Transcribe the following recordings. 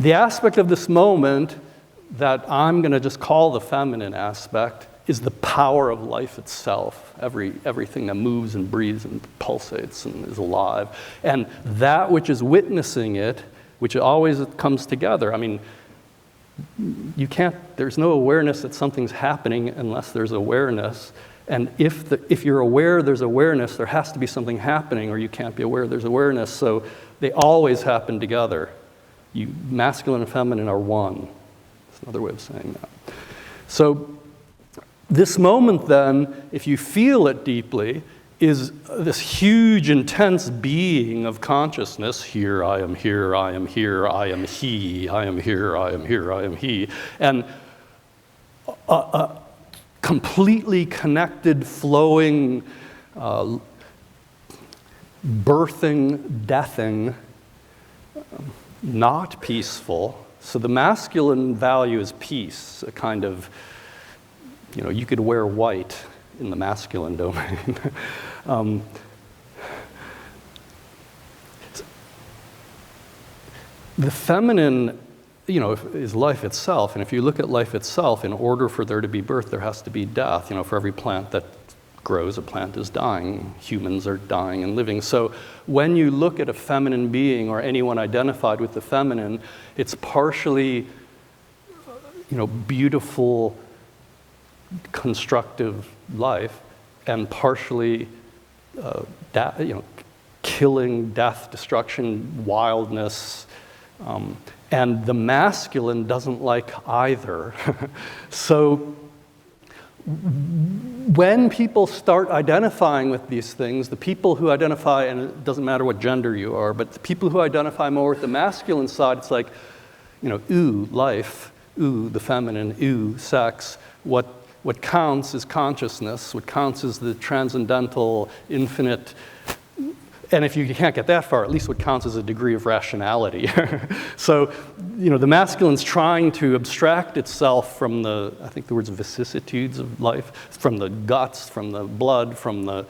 The aspect of this moment that I'm going to just call the feminine aspect is the power of life itself, everything that moves and breathes and pulsates and is alive. And that which is witnessing it, which always comes together. I mean, there's no awareness that something's happening unless there's awareness. And if you're aware there's awareness, there has to be something happening, or you can't be aware there's awareness. So they always happen together. Masculine and feminine are one. That's another way of saying that. So this moment then, if you feel it deeply, is this huge, intense being of consciousness. Here, I am here, I am here, I am he, I am here, I am here, I am he. And a completely connected, flowing, birthing, deathing, not peaceful. So the masculine value is peace, a kind of, you could wear white in the masculine domain. The feminine, is life itself. And if you look at life itself, in order for there to be birth, there has to be death. For every plant that grows, a plant is dying. Humans are dying and living. So when you look at a feminine being or anyone identified with the feminine, it's partially, beautiful, constructive life, and partially, killing, death, destruction, wildness. And the masculine doesn't like either. So when people start identifying with these things, the people who identify, and it doesn't matter what gender you are, but the people who identify more with the masculine side, it's like, ooh, life, ooh, the feminine, ooh, sex. What counts is consciousness. What counts is the transcendental, infinite. And if you can't get that far, at least what counts is a degree of rationality. So, the masculine's trying to abstract itself from I think the words vicissitudes of life, from the guts, from the blood, from the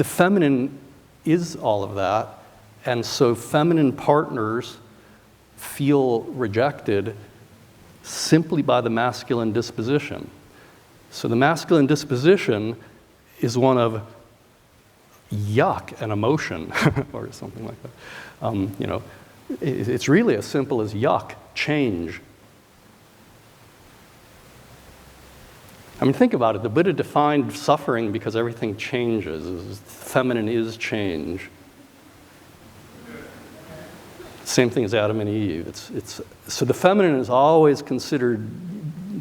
feminine is all of that. And so feminine partners feel rejected simply by the masculine disposition. So the masculine disposition is one of yuck and emotion, or something like that. It's really as simple as yuck, change. I mean, think about it. The Buddha defined suffering because everything changes. Feminine is change. Same thing as Adam and Eve. So the feminine is always considered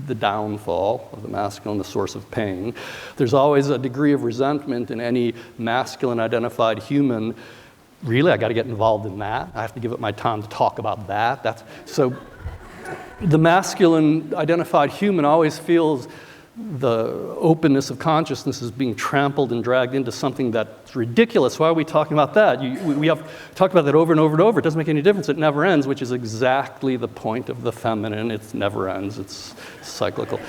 the downfall of the masculine, the source of pain. There's always a degree of resentment in any masculine identified human. Really, I got to get involved in that. I have to give up my time to talk about that. So the masculine identified human always feels the openness of consciousness is being trampled and dragged into something that's ridiculous. Why are we talking about that? We have talked about that over and over and over. It doesn't make any difference. It never ends, which is exactly the point of the feminine. It never ends. It's cyclical.